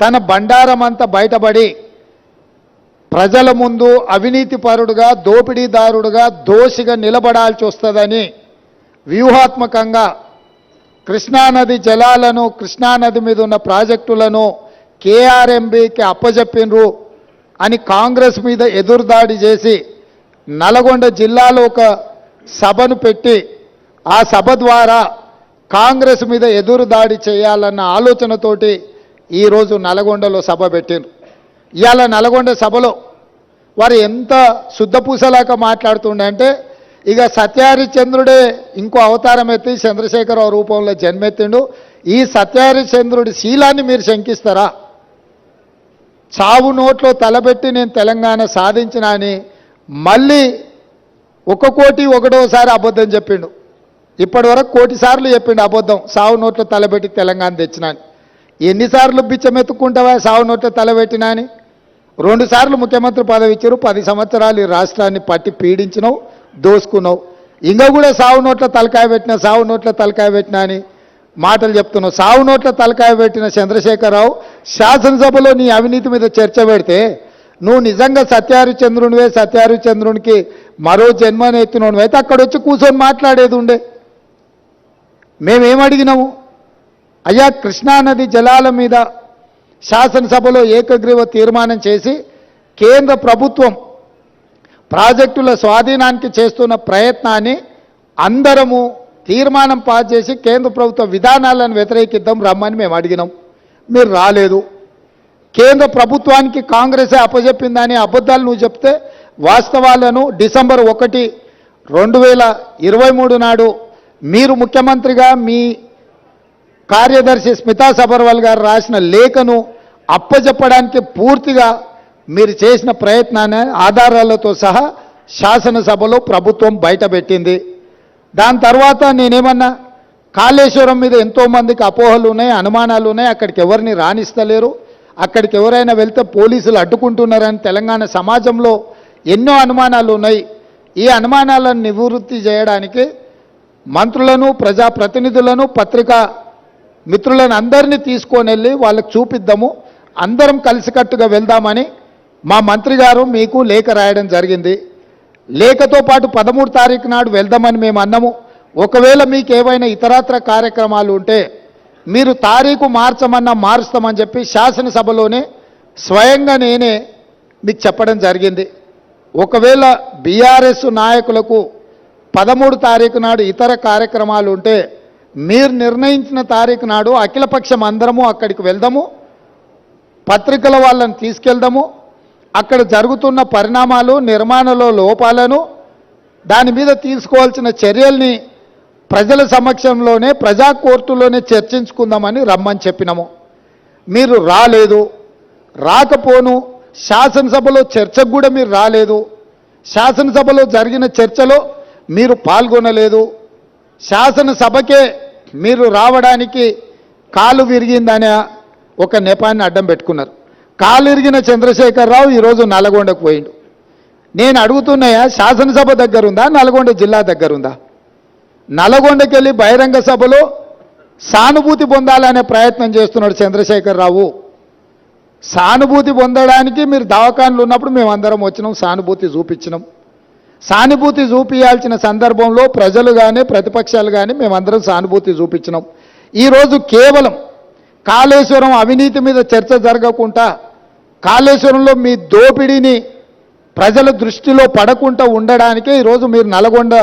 తన బండారమంతా బయటపడి ప్రజల ముందు అవినీతిపరుడుగా దోపిడీదారుడుగా దోషిగా నిలబడాల్సి వస్తుందని వ్యూహాత్మకంగా కృష్ణానది జలాలను కృష్ణానది మీద ఉన్న ప్రాజెక్టులను కేఆర్ఎంబీకి అప్పజెప్పినరు అని కాంగ్రెస్ మీద ఎదురుదాడి చేసి నల్గొండ జిల్లాలో ఒక సభను పెట్టి ఆ సభ ద్వారా కాంగ్రెస్ మీద ఎదురుదాడి చేయాలన్న ఆలోచనతోటి ఈరోజు నల్గొండలో సభ పెట్టిండ్రు. ఇవాళ నల్గొండ సభలో వారు ఎంత శుద్ధపూసలాగా మాట్లాడుతుండే అంటే ఇక సత్యహరిశ్చంద్రుడే ఇంకో అవతారం ఎత్తి చంద్రశేఖరరావు రూపంలో జన్మెత్తిండు. ఈ సత్యహరిశ్చంద్రుడి శీలాన్ని మీరు శంకిస్తారా? చావు నోట్లో తలబెట్టి నేను తెలంగాణ సాధించిన అని మళ్ళీ 1 కోటి 1వ అబద్ధం చెప్పిండు. ఇప్పటి వరకు 1 కోటి సార్లు చెప్పిండు అబద్ధం, సావు నోట్లో తలబెట్టి తెలంగాణ తెచ్చినా అని. ఎన్నిసార్లు బిచ్చమెత్తుకుంటావా సావు నోట్లో తలబెట్టినా అని? 2 సార్లు ముఖ్యమంత్రి పదవి ఇచ్చారు. 10 సంవత్సరాలు ఈ రాష్ట్రాన్ని పట్టి పీడించినావు, దోసుకున్నావు. ఇంకా కూడా సావు నోట్ల తలకాయ పెట్టినా సావు నోట్ల తలకాయ పెట్టినా అని మాటలు చెప్తున్నావు. సావు నోట్ల తలకాయ పెట్టిన చంద్రశేఖరరావు శాసనసభలో నీ అవినీతి మీద చర్చ పెడితే నువ్వు నిజంగా సత్యహరిశ్చంద్రునివే, సత్యహరిశ్చంద్రునికి మరో జన్మని ఎత్తినోనివి అయితే అక్కడ వచ్చి కూర్చొని మాట్లాడేది ఉండే. మేమేమడిగినాము? అయ్యా కృష్ణానది జలాల మీద శాసనసభలో ఏకగ్రీవ తీర్మానం చేసి కేంద్ర ప్రభుత్వం ప్రాజెక్టుల స్వాధీనానికి చేస్తున్న ప్రయత్నాన్ని అందరము తీర్మానం పాస్ చేసి కేంద్ర ప్రభుత్వ విధానాలను వ్యతిరేకిద్దాం రమ్మని మేము అడిగినాం. మీరు రాలేదు. కేంద్ర ప్రభుత్వానికి కాంగ్రెసే అప్పజెప్పిందని అబద్ధాలు నువ్వు చెప్తే వాస్తవాలను డిసెంబర్ 1, 2023 నాడు మీరు ముఖ్యమంత్రిగా మీ కార్యదర్శి స్మితా సబర్వాల్ గారు రాసిన లేఖను అప్పజెప్పడానికి పూర్తిగా మీరు చేసిన ప్రయత్నాన్ని ఆధారాలతో సహా శాసనసభలో ప్రభుత్వం బయటపెట్టింది. దాని తర్వాత నేనేమన్నా కాళేశ్వరం మీద ఎంతోమందికి అపోహలు ఉన్నాయి, అనుమానాలు ఉన్నాయి. అక్కడికి ఎవరిని రాణిస్తలేరు, అక్కడికి ఎవరైనా వెళ్తే పోలీసులు అడ్డుకుంటున్నారని తెలంగాణ సమాజంలో ఎన్నో అనుమానాలు ఉన్నాయి. ఈ అనుమానాలను నివృత్తి చేయడానికి మంత్రులను, ప్రజాప్రతినిధులను, పత్రికా మిత్రులను అందరినీ తీసుకొని వెళ్ళి వాళ్ళకు చూపిద్దాము, అందరం కలిసికట్టుగా వెళ్దామని మా మంత్రి గారు మీకు లేఖ రాయడం జరిగింది. లేఖతో పాటు 13 తారీఖు నాడు వెళ్దామని మేము అన్నాము. ఒకవేళ మీకు ఏవైనా ఇతరత్ర కార్యక్రమాలు ఉంటే మీరు తారీఖు మార్చమన్నా మారుస్తామని చెప్పి శాసనసభలోనే స్వయంగా నేనే మీకు చెప్పడం జరిగింది. ఒకవేళ బీఆర్ఎస్ నాయకులకు 13 తారీఖు నాడు ఇతర కార్యక్రమాలు ఉంటే మీరు నిర్ణయించిన తారీఖు నాడు అఖిలపక్షం అందరము అక్కడికి వెళ్దాము, పత్రికల వాళ్ళని తీసుకెళ్దాము, అక్కడ జరుగుతున్న పరిణామాలు, నిర్మాణంలో లోపాలను, దాని మీద తీసుకోవాల్సిన చర్యల్ని ప్రజల సమక్షంలోనే ప్రజా కోర్టులోనే చర్చించుకుందామని రమ్మని చెప్పినాము. మీరు రాలేదు. రాకపోను శాసనసభలో చర్చకు కూడా మీరు రాలేదు. శాసనసభలో జరిగిన చర్చలో మీరు పాల్గొనలేదు. శాసనసభకే మీరు రావడానికి కాలు విరిగిందనే ఒక నెపాన్ని అడ్డం పెట్టుకున్నారు. కాలు విరిగిన చంద్రశేఖరరావు ఈరోజు నల్గొండకు పోయిండు. నేను అడుగుతున్నాయా, శాసనసభ దగ్గరుందా, నల్గొండ జిల్లా దగ్గరుందా? నల్గొండకి వెళ్ళి బహిరంగ సభలో సానుభూతి పొందాలనే ప్రయత్నం చేస్తున్నాడు చంద్రశేఖరరావు. సానుభూతి పొందడానికి మీరు దవాఖానలు ఉన్నప్పుడు మేమందరం వచ్చినాం, సానుభూతి చూపించినాం. సానుభూతి చూపించాల్సిన సందర్భంలో ప్రజలు కానీ ప్రతిపక్షాలు కానీ మేమందరం సానుభూతి చూపించినాం. ఈరోజు కేవలం కాళేశ్వరం అవినీతి మీద చర్చ జరగకుండా, కాళేశ్వరంలో మీ దోపిడీని ప్రజల దృష్టిలో పడకుండా ఉండడానికే ఈరోజు మీరు నల్గొండ